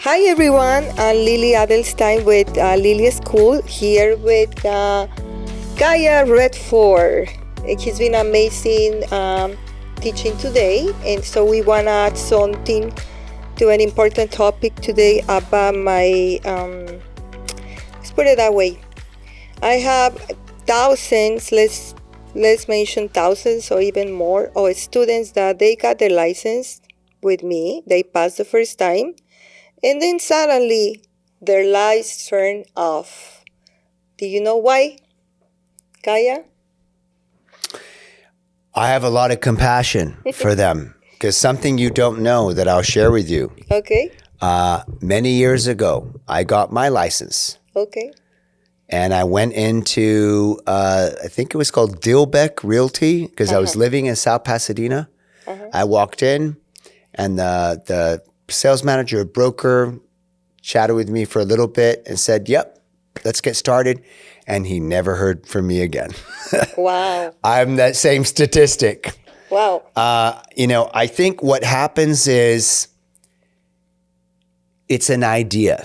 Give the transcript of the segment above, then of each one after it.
Hi everyone, I'm Lillie Adelstein with Lillie School here with Gaia Redford. He's been amazing teaching today, and so we want to add something to an important topic today about my, let's put it that way. I have thousands, let's mention thousands or even more of students that they got their license with me. They passed the first time. And then suddenly, their lights turn off. Do you know why, Kaya? I have a lot of compassion for them because something you don't know that I'll share with you. Okay. Many years ago, I got my license. Okay. And I went into, I think it was called Dilbeck Realty because I was living in South Pasadena. I walked in and the sales manager, broker, chatted with me for a little bit and said, yep, let's get started. And he never heard from me again. Wow. I'm that same statistic. Wow. I think what happens is it's an idea.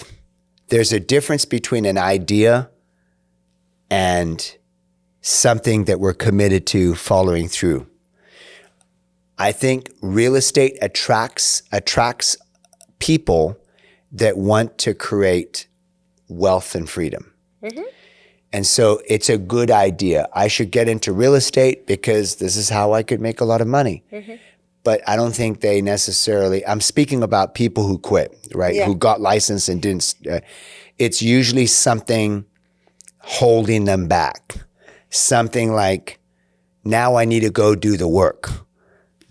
There's a difference between an idea and something that we're committed to following through. I think real estate attracts people that want to create wealth and freedom. Mm-hmm. And so it's a good idea. I should get into real estate because this is how I could make a lot of money. Mm-hmm. But I don't think they necessarily, I'm speaking about people who quit, right? Yeah. Who got licensed and didn't, it's usually something holding them back. Something like, now I need to go do the work.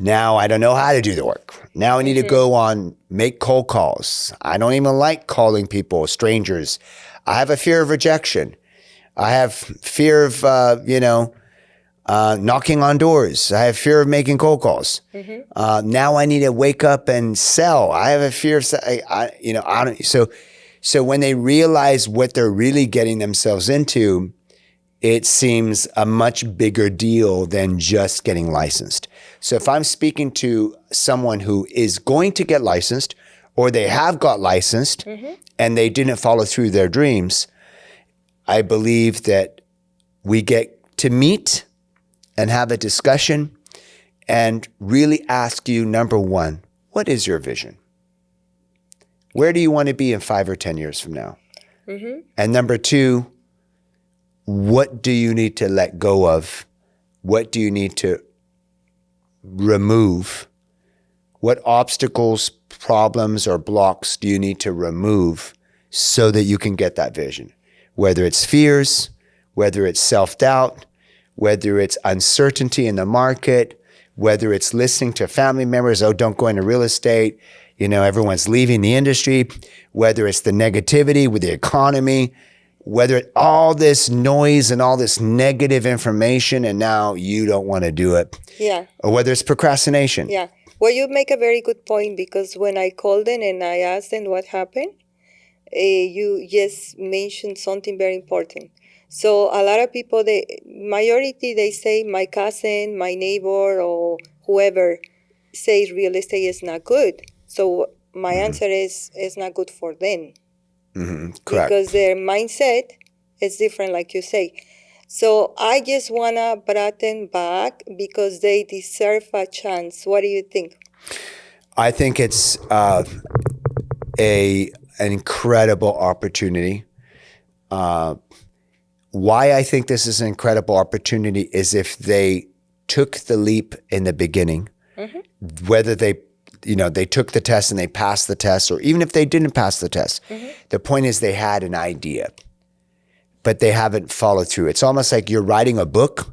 Now I don't know how to do the work. Now I need to go make cold calls. I don't even like calling people, strangers. I have a fear of rejection. I have fear of, knocking on doors. I have fear of making cold calls. Mm-hmm. Now I need to wake up and sell. I have a fear of, So when they realize what they're really getting themselves into, it seems a much bigger deal than just getting licensed. So if I'm speaking to someone who is going to get licensed or they have got licensed and they didn't follow through their dreams, I believe that we get to meet and have a discussion and really ask you, number one, what is your vision? Where do you want to be in 5 or 10 years from now? Mm-hmm. And number two, what do you need to let go of? What do you need to remove? What obstacles, problems, or blocks do you need to remove so that you can get that vision? Whether it's fears, whether it's self-doubt, whether it's uncertainty in the market, whether it's listening to family members, oh, don't go into real estate, everyone's leaving the industry, whether it's the negativity with the economy, whether all this noise and all this negative information and now you don't want to do it. Yeah. Or whether it's procrastination. Yeah. Well, you make a very good point because when I called them and I asked them what happened, you just mentioned something very important. So a lot of people, majority, they say my cousin, my neighbor, or whoever says real estate is not good. So my answer is it's not good for them. Mm-hmm. Correct. Because their mindset is different, like you say. So I just want to bring them back because they deserve a chance. What do you think? I think it's an incredible opportunity. Why I think this is an incredible opportunity is if they took the leap in the beginning, whether they took the test and they passed the test, or even if they didn't pass the test, the point is they had an idea, but they haven't followed through. It's almost like you're writing a book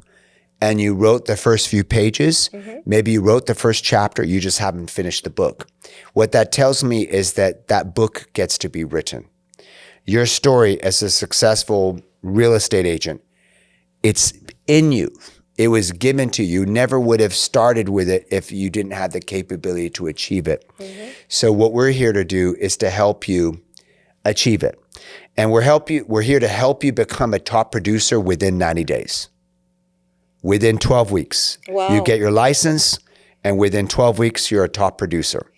and you wrote the first few pages. Maybe you wrote the first chapter, you just haven't finished the book. What that tells me is that book gets to be written. Your story as a successful real estate agent, it's in you. It was given to you. Never would have started with it if you didn't have the capability to achieve it. So what we're here to do is to help you achieve it. And we're here to help you become a top producer within 90 days. Within 12 weeks. Wow. You get your license, and within 12 weeks, you're a top producer.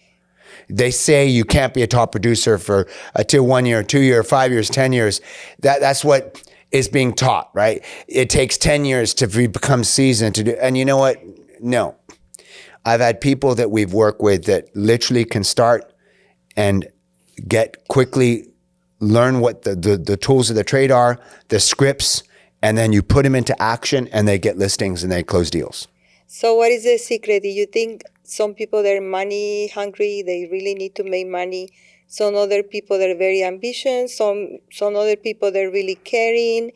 They say you can't be a top producer for until 1 year, 2 year, 5 years, 10 years. That's what is being taught, right? It takes 10 years to become seasoned to do. And you know what? No. I've had people that we've worked with that literally can start and get quickly learn what the tools of the trade are, the scripts, and then you put them into action and they get listings and they close deals. So what is the secret? Do you think some people they're money hungry, they really need to make money? Some other people they're very ambitious, some other people they're really caring,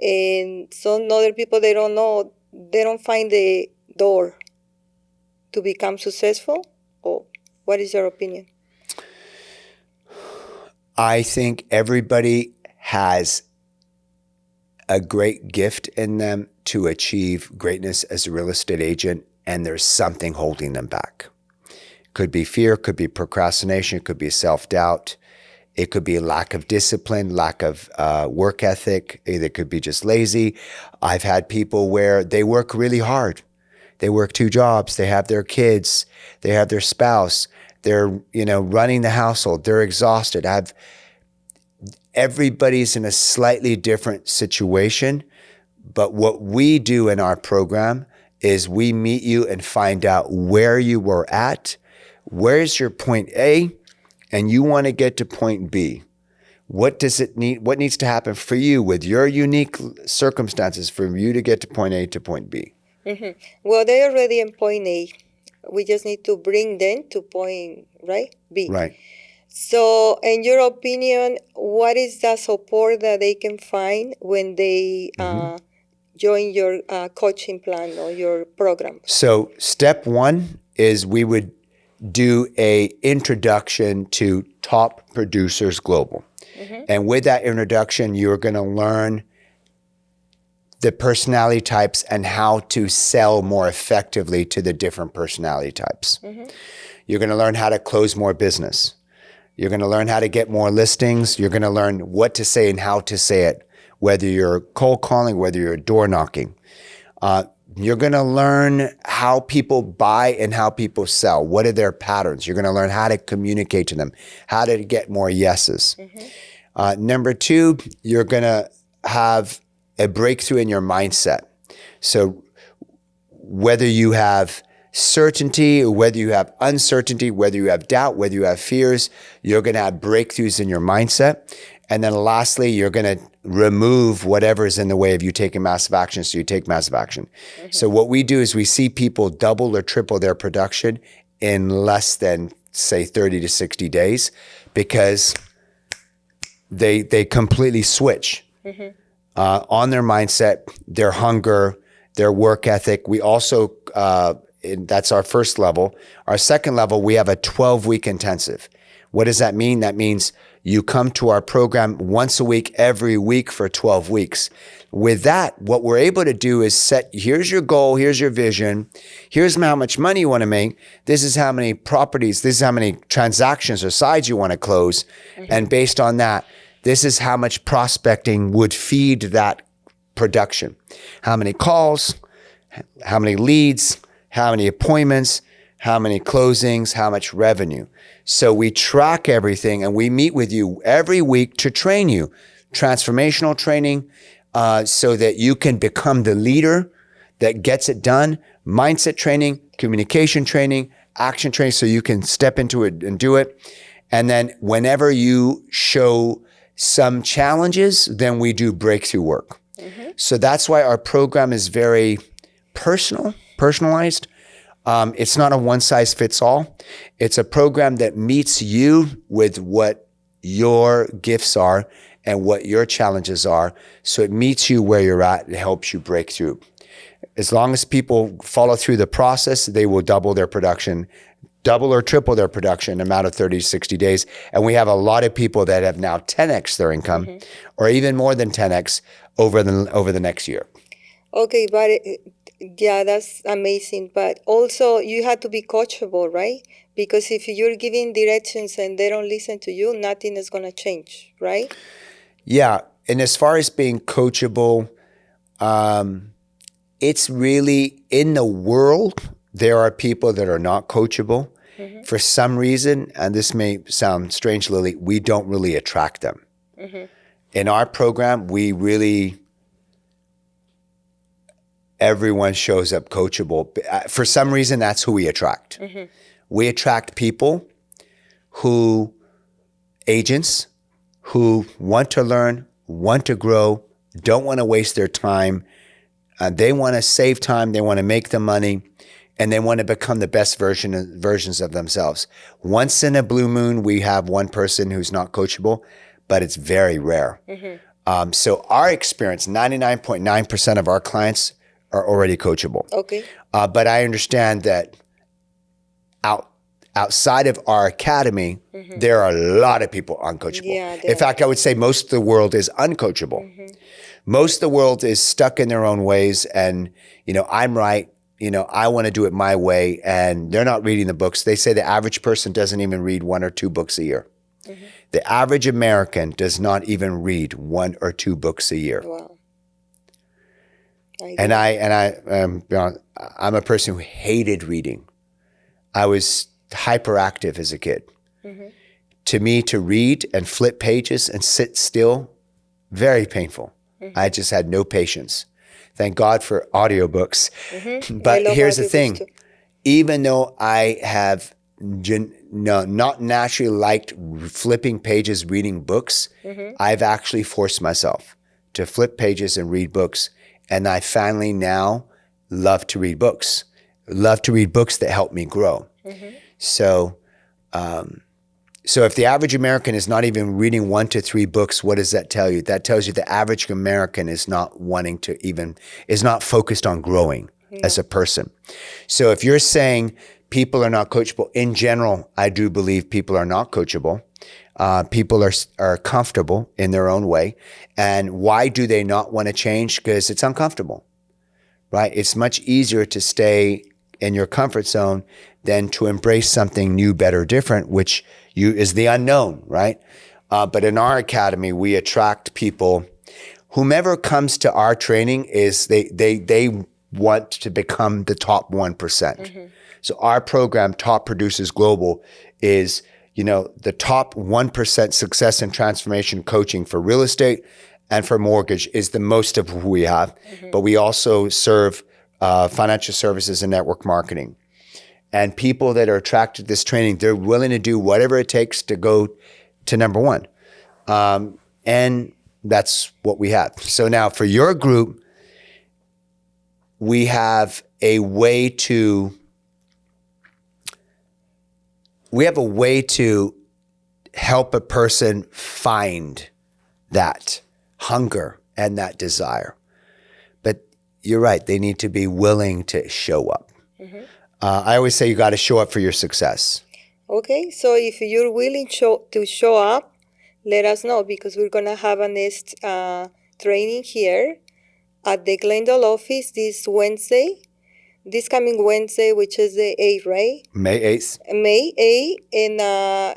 and some other people they don't know, they don't find the door to become successful? Or what is your opinion? I think everybody has a great gift in them to achieve greatness as a real estate agent, and there's something holding them back. Could be fear, could be procrastination, could be self-doubt. It could be lack of discipline, lack of work ethic. It could be just lazy. I've had people where they work really hard. They work 2 jobs. They have their kids. They have their spouse. They're, running the household. They're exhausted. Everybody's in a slightly different situation. But what we do in our program is we meet you and find out where you were at. Where's your point A? And you want to get to point B. What does it need? What needs to happen for you with your unique circumstances for you to get to point A to point B? Mm-hmm. Well, they're already in point A. We just need to bring them to point, right? B. Right. So, in your opinion, what is the support that they can find when they join your coaching plan or your program? So, step 1 is we would do a introduction to Top Producers Global. And with that introduction, you're going to learn the personality types and how to sell more effectively to the different personality types. You're going to learn how to close more business. You're going to learn how to get more listings. You're going to learn what to say and how to say it, whether you're cold calling, whether you're door knocking. You're going to learn how people buy and how people sell. What are their patterns? You're going to learn how to communicate to them, how to get more yeses. Number 2, you're going to have a breakthrough in your mindset. So whether you have certainty or whether you have uncertainty, whether you have doubt, whether you have fears, you're going to have breakthroughs in your mindset. And then lastly, you're going to remove whatever is in the way of you taking massive action, so you take massive action. So what we do is we see people double or triple their production in less than, say, 30 to 60 days because they completely switch on their mindset, their hunger, their work ethic. We also, that's our first level. Our second level, we have a 12-week intensive. What does that mean? That means you come to our program once a week, every week for 12 weeks. With that, what we're able to do is set, here's your goal, here's your vision, here's how much money you want to make, this is how many properties, this is how many transactions or sides you want to close, and based on that, this is how much prospecting would feed that production. How many calls, how many leads, how many appointments, how many closings, how much revenue. So we track everything and we meet with you every week to train you. Transformational training so that you can become the leader that gets it done. Mindset training, communication training, action training so you can step into it and do it. And then whenever you show some challenges, then we do breakthrough work. So that's why our program is very personalized. It's not a one-size-fits-all. It's a program that meets you with what your gifts are and what your challenges are. So it meets you where you're at and helps you break through. As long as people follow through the process, they will double their production, double or triple their production in a matter of 30 to 60 days. And we have a lot of people that have now 10x their income or even more than 10x over the next year. Okay, but yeah, that's amazing. But also you have to be coachable, right? Because if you're giving directions and they don't listen to you, nothing is going to change, right? Yeah. And as far as being coachable, it's really in the world, there are people that are not coachable. for some reason, and this may sound strange, Lillie, we don't really attract them. In our program, everyone shows up coachable. For some reason, that's who we attract. We attract people agents who want to learn, want to grow, don't want to waste their time. They want to save time. They want to make the money, and they want to become the best versions of themselves. Once in a blue moon, we have one person who's not coachable, but it's very rare. So our experience, 99.9% of our clients are already coachable. Okay. But I understand that outside of our academy, there are a lot of people uncoachable. Yeah, in fact, I would say most of the world is uncoachable. Most of the world is stuck in their own ways, and I'm right. I want to do it my way, and they're not reading the books. They say the average person doesn't even read 1 or 2 books a year. The average American does not even read 1 or 2 books a year. Wow. I'm a person who hated reading. I was hyperactive as a kid. To me, to read and flip pages and sit still, very painful. I just had no patience. Thank God for audiobooks. But here's the thing. Too. Even though I have not naturally liked flipping pages, reading books, I've actually forced myself to flip pages and read books. And I finally now love to read books that help me grow. So if the average American is not even reading 1 to 3 books, what does that tell you? That tells you the average American is not focused on growing as a person. So if you're saying people are not coachable, in general, I do believe people are not coachable. People are comfortable in their own way. And why do they not want to change? Because it's uncomfortable, right? It's much easier to stay in your comfort zone than to embrace something new, better, different, which is the unknown, right? But in our academy, we attract people. Whomever comes to our training they want to become the top 1%. So our program, Top Producers Global, is the top 1% success and transformation coaching for real estate and for mortgage is the most of who we have. But we also serve financial services and network marketing. And people that are attracted to this training, they're willing to do whatever it takes to go to number 1. And that's what we have. So now for your group, we have a way to help a person find that hunger and that desire. But you're right, they need to be willing to show up. I always say you got to show up for your success. Okay, so if you're willing to show up, let us know, because we're going to have a next training here at the Glendale office this coming Wednesday, which is the 8th, right? May 8th. May 8th, and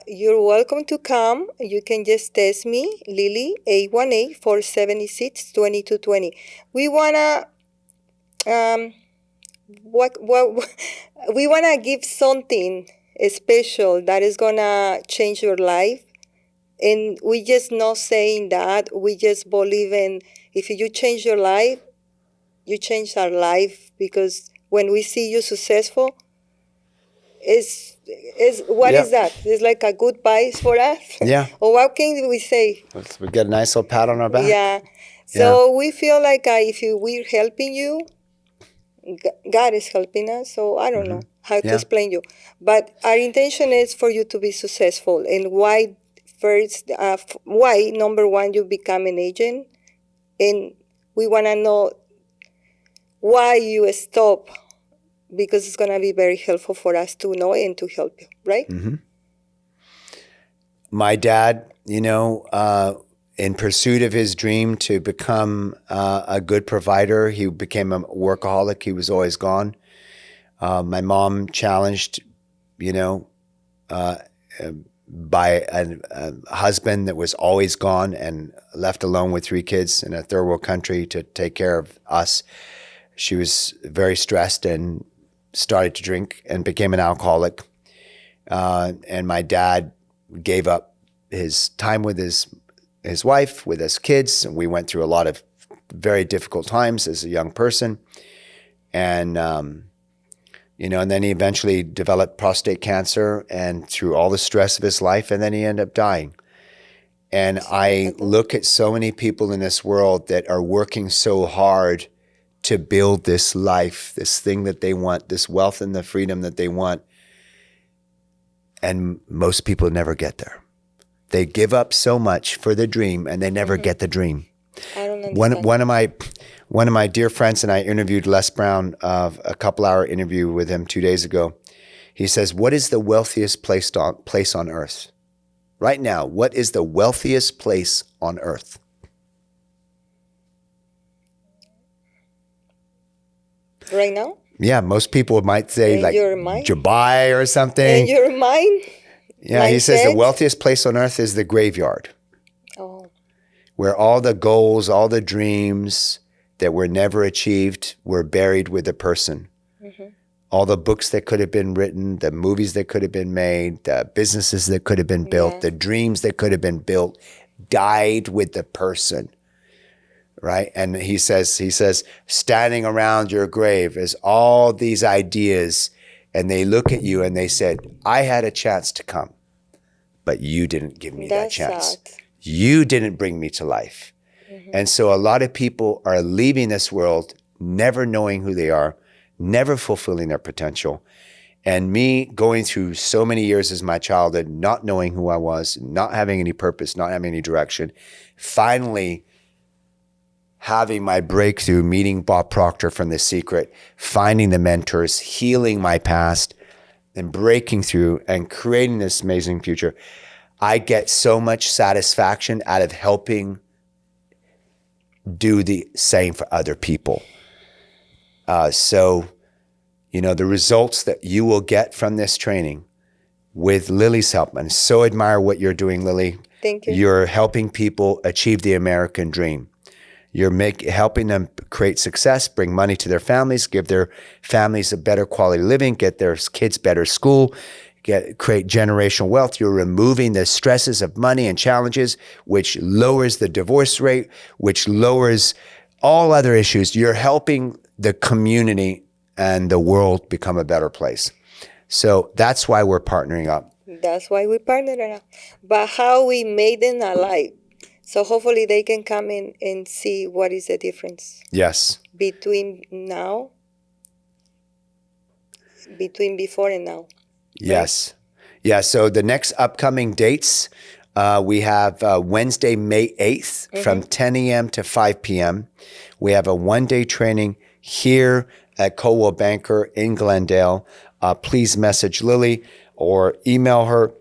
you're welcome to come. You can just text me, Lillie, 818-476-2220. We wanna we wanna give something special that is gonna change your life, and we just not saying that. We just believe in, if you change your life, you change our life, because when we see you successful, is that? It's like a good prize for us. Yeah. Or what can we say? We get a nice little pat on our back. Yeah. So we feel like we're helping you, God is helping us. So I don't know how to explain you. But our intention is for you to be successful. And why number 1, you become an agent. And we want to know why you stop, because it's going to be very helpful for us to know and to help you, right? My dad, in pursuit of his dream to become a good provider, he became a workaholic. He was always gone. My mom challenged, by a husband that was always gone and left alone with 3 kids in a third world country to take care of us. She was very stressed and started to drink and became an alcoholic. And my dad gave up his time with his wife, with his kids, and we went through a lot of very difficult times as a young person. And, and then he eventually developed prostate cancer and through all the stress of his life, and then he ended up dying. And I look at so many people in this world that are working so hard to build this life, this thing that they want, this wealth and the freedom that they want. And most people never get there. They give up so much for the dream and they never get the dream. I don't understand. One of my dear friends and I interviewed Les Brown, a couple-hour interview with him 2 days ago. He says, what is the wealthiest place on earth? Right now, what is the wealthiest place on earth? Right now? Yeah, most people might say like Dubai or something. In your mind? Yeah, he says the wealthiest place on earth is the graveyard. Oh. Where all the goals, all the dreams that were never achieved were buried with the person. Mm-hmm. All the books that could have been written, the movies that could have been made, the businesses that could have been built, the dreams that could have been built, died with the person, right? And he says, standing around your grave is all these ideas, and they look at you and they said, I had a chance to come, but you didn't give me that chance. Sad. You didn't bring me to life. Mm-hmm. And so a lot of people are leaving this world never knowing who they are, never fulfilling their potential. And me going through so many years as my childhood, not knowing who I was, not having any purpose, not having any direction, finally having my breakthrough, meeting Bob Proctor from The Secret, finding the mentors, healing my past, and breaking through and creating this amazing future. I get so much satisfaction out of helping do the same for other people. So, the results that you will get from this training with Lillie's help, and so admire what you're doing, Lillie. Thank you. You're helping people achieve the American dream. You're helping them create success, bring money to their families, give their families a better quality of living, get their kids better school, create generational wealth. You're removing the stresses of money and challenges, which lowers the divorce rate, which lowers all other issues. You're helping the community and the world become a better place. So that's why we're partnering up. That's why we partnered up. But how we made them alive. So hopefully they can come in and see what is the difference. Yes. Between before and now. Yes. Yeah. So the next upcoming dates, we have Wednesday, May 8th from 10 a.m. to 5 p.m. We have a one-day training here at Coldwell Banker in Glendale. Please message Lillie or email her.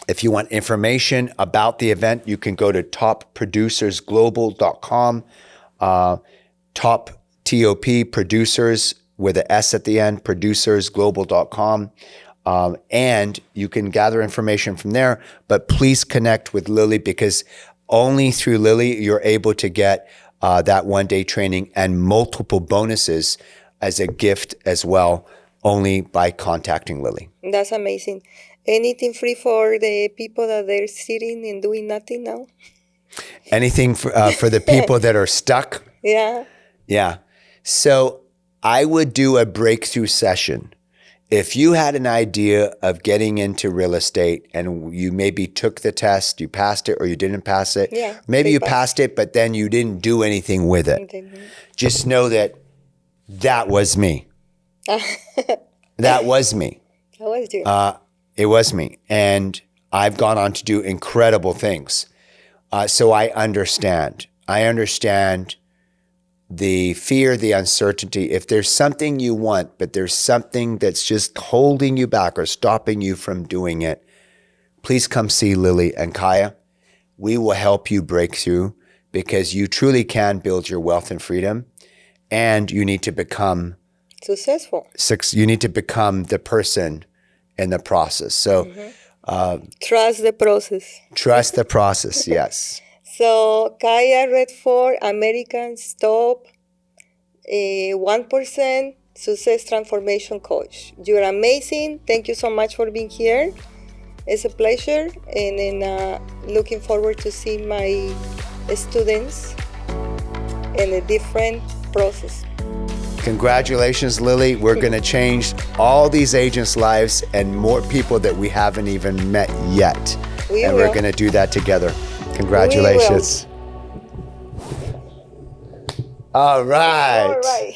If you want information about the event, you can go to topproducersglobal.com, top T-O-P, producers with an S at the end, producersglobal.com. And you can gather information from there, but please connect with Lillie because only through Lillie, you're able to get that one-day training and multiple bonuses as a gift as well, only by contacting Lillie. That's amazing. Anything free for the people that they're sitting and doing nothing now? Anything for the people that are stuck? Yeah. Yeah. So I would do a breakthrough session. If you had an idea of getting into real estate and you maybe took the test, you passed it or you didn't pass it. Yeah, maybe you passed it, but then you didn't do anything with it. Just know that was me. That was me. That was you. It was me. And I've gone on to do incredible things. So I understand. I understand the fear, the uncertainty. If there's something you want, but there's something that's just holding you back or stopping you from doing it, please come see Lillie and Kaya. We will help you break through because you truly can build your wealth and freedom, and you need to become successful. You need to become the person in the process. So trust the process. Trust the process, yes. So Kaya read for Americans top 1%, Success Transformation Coach. You're amazing. Thank you so much for being here. It's a pleasure, and looking forward to see my students in a different process. Congratulations, Lillie. We're going to change all these agents' lives and more people that we haven't even met yet. We're going to do that together. Congratulations. All right. All right.